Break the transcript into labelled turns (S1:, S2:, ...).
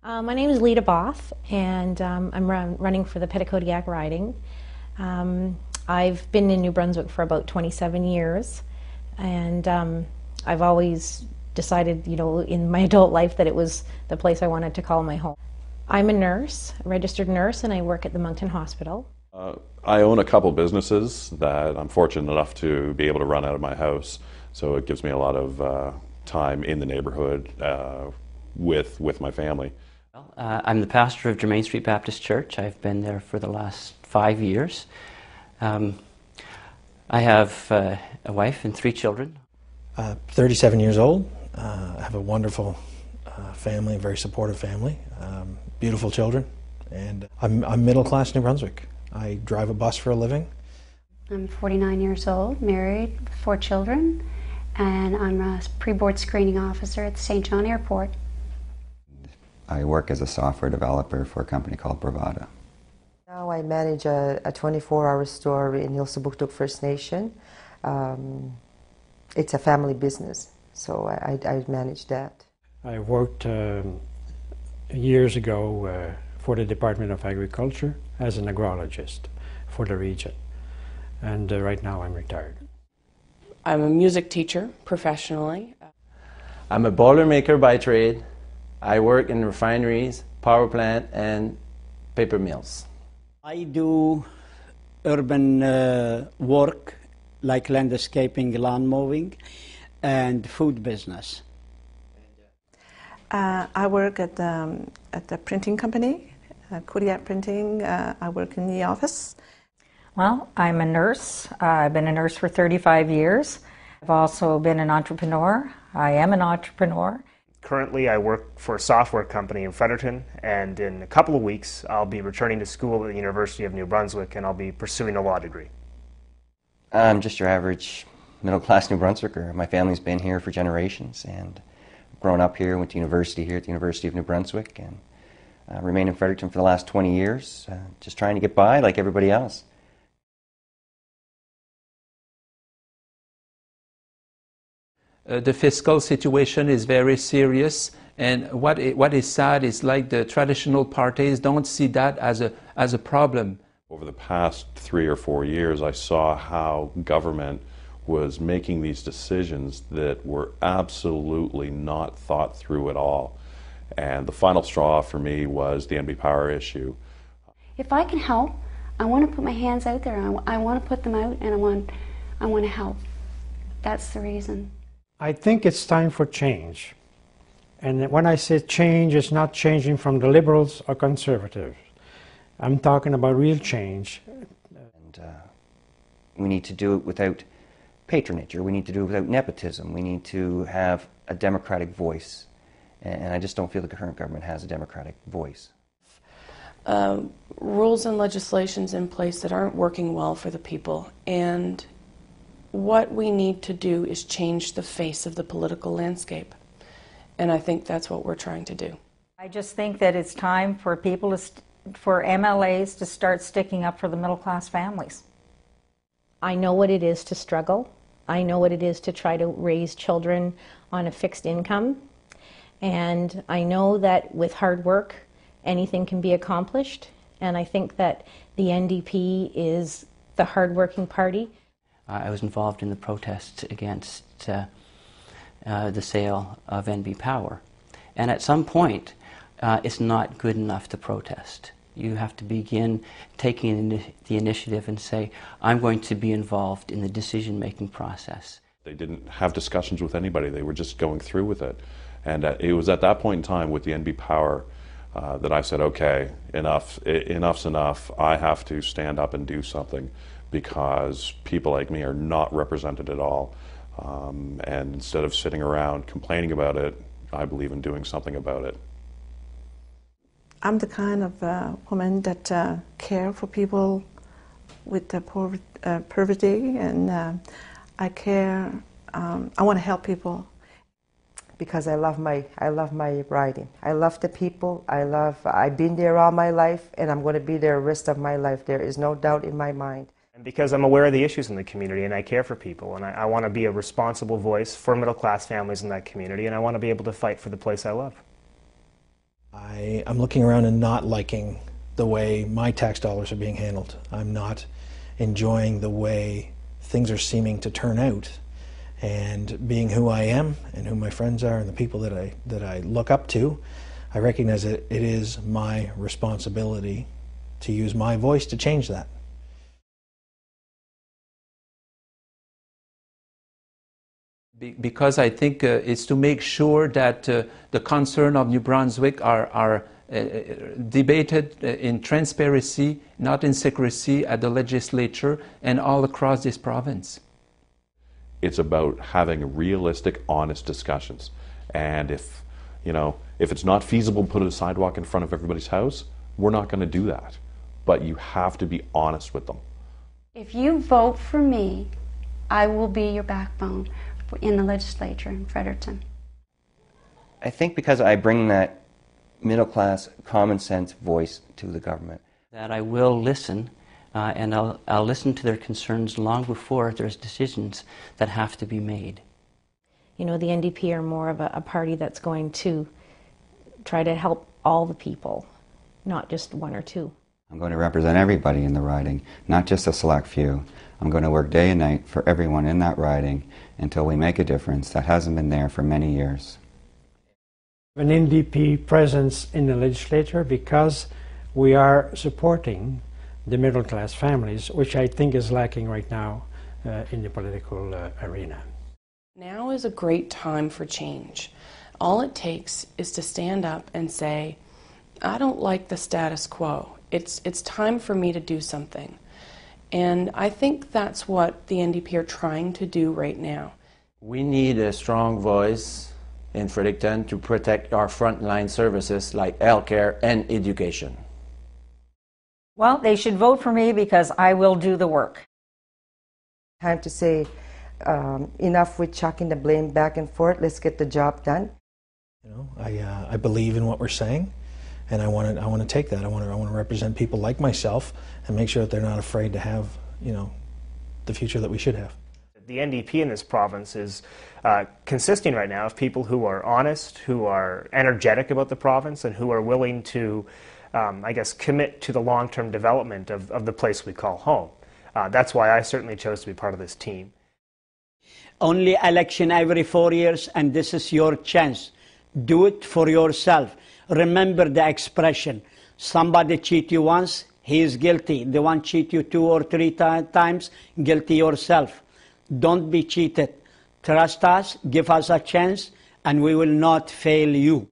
S1: My name is Lita Both, and I'm running for the Petitcodiac riding. I've been in New Brunswick for about 27 years, and I've always decided, in my adult life that it was the place I wanted to call my home. I'm a nurse, a registered nurse, and I work at the Moncton Hospital.
S2: I own a couple businesses that I'm fortunate enough to be able to run out of my house, so it gives me a lot of time in the neighborhood with my family.
S3: I'm the pastor of Germain Street Baptist Church. I've been there for the last 5 years. I have a wife and 3 children.
S4: 37 years old. I have a wonderful family, a very supportive family, beautiful children, and I'm middle-class New Brunswick. I drive a bus for a living.
S5: I'm 49 years old, married, 4 children, and I'm a pre-board screening officer at the St. John Airport.
S6: I work as a software developer for a company called Bravada.
S7: Now I manage a 24-hour store in Ilsabuktuk First Nation. It's a family business, so I manage that.
S8: I worked years ago for the Department of Agriculture as an agrologist for the region, and right now I'm retired.
S9: I'm a music teacher professionally.
S10: I'm a boilermaker by trade. I work in refineries, power plant, and paper mills.
S11: I do urban work like landscaping, lawn mowing, and food business.
S12: I work at the printing company, Kodiak Printing. I work in the office.
S13: Well, I'm a nurse. I've been a nurse for 35 years. I've also been an entrepreneur. I am an entrepreneur.
S14: Currently, I work for a software company in Fredericton, and in a couple of weeks, I'll be returning to school at the University of New Brunswick, and I'll be pursuing a law degree.
S3: I'm just your average middle-class New Brunswicker. My family's been here for generations, and grown up here, went to university here at the University of New Brunswick, and remained in Fredericton for the last 20 years, just trying to get by like everybody else.
S15: The fiscal situation is very serious, and what is sad is like the traditional parties don't see that as a problem.
S2: Over the past 3 or 4 years, I saw how government was making these decisions that were absolutely not thought through at all. And the final straw for me was the NB Power issue.
S5: If I can help, I want to put my hands out there. I want to put them out, and I want to help. That's the reason.
S8: I think it's time for change. And when I say change, it's not changing from the liberals or conservatives. I'm talking about real change.
S3: And we need to do it without patronage, or we need to do it without nepotism. We need to have a democratic voice. And I just don't feel the current government has a democratic voice.
S9: Rules and legislations in place that aren't working well for the people, and what we need to do is change the face of the political landscape. And I think that's what we're trying to do.
S13: I just think that it's time for people for MLAs to start sticking up for the middle-class families.
S1: I know what it is to struggle. I know what it is to try to raise children on a fixed income. And I know that with hard work, anything can be accomplished. And I think that the NDP is the hard-working party.
S3: I was involved in the protests against the sale of NB Power. And at some point, it's not good enough to protest. You have to begin taking the initiative and say, I'm going to be involved in the decision-making process.
S2: They didn't have discussions with anybody. They were just going through with it. And it was at that point in time with the NB Power that I said, okay, enough's enough. I have to stand up and do something, because people like me are not represented at all. And instead of sitting around complaining about it, I believe in doing something about it.
S12: I'm the kind of woman that care for people with poverty, and I care. I want to help people.
S7: Because I love my riding. I love the people. I've been there all my life, and I'm going to be there the rest of my life. There is no doubt in my mind.
S14: And because I'm aware of the issues in the community, and I care for people, and I want to be a responsible voice for middle-class families in that community, and I want to be able to fight for the place I love.
S4: I'm looking around and not liking the way my tax dollars are being handled. I'm not enjoying the way things are seeming to turn out. And being who I am and who my friends are and the people that I look up to, I recognize that it is my responsibility to use my voice to change that.
S15: Because I think it's to make sure that the concern of New Brunswick are debated in transparency, not in secrecy, at the legislature and all across this province.
S2: It's about having realistic, honest discussions. And if it's not feasible to put a sidewalk in front of everybody's house, we're not going to do that. But you have to be honest with them.
S5: If you vote for me, I will be your backbone in the legislature in Fredericton.
S16: I think because I bring that middle-class, common-sense voice to the government.
S3: That I will listen, and I'll listen to their concerns long before there's decisions that have to be made.
S1: You know, the NDP are more of a party that's going to try to help all the people, not just one or two.
S6: I'm going to represent everybody in the riding, not just a select few. I'm going to work day and night for everyone in that riding until we make a difference that hasn't been there for many years.
S8: An NDP presence in the legislature because we are supporting the middle-class families, which I think is lacking right now in the political arena.
S9: Now is a great time for change. All it takes is to stand up and say, I don't like the status quo. It's time for me to do something. And I think that's what the NDP are trying to do right now.
S10: We need a strong voice in Fredericton to protect our frontline services like healthcare and education.
S13: Well, they should vote for me because I will do the work.
S7: Time to say enough with chucking the blame back and forth. Let's get the job done.
S4: You know, I believe in what we're saying, and I want to take that. I want to represent people like myself and make sure that they're not afraid to have, you know, the future that we should have.
S14: The NDP in this province is consisting right now of people who are honest, who are energetic about the province, and who are willing to, I guess, commit to the long-term development of the place we call home. That's why I certainly chose to be part of this team.
S11: Only election every 4 years, and this is your chance. Do it for yourself. Remember the expression, somebody cheat you once, he is guilty. The one cheat you 2 or 3 times, guilty yourself. Don't be cheated. Trust us, give us a chance, and we will not fail you.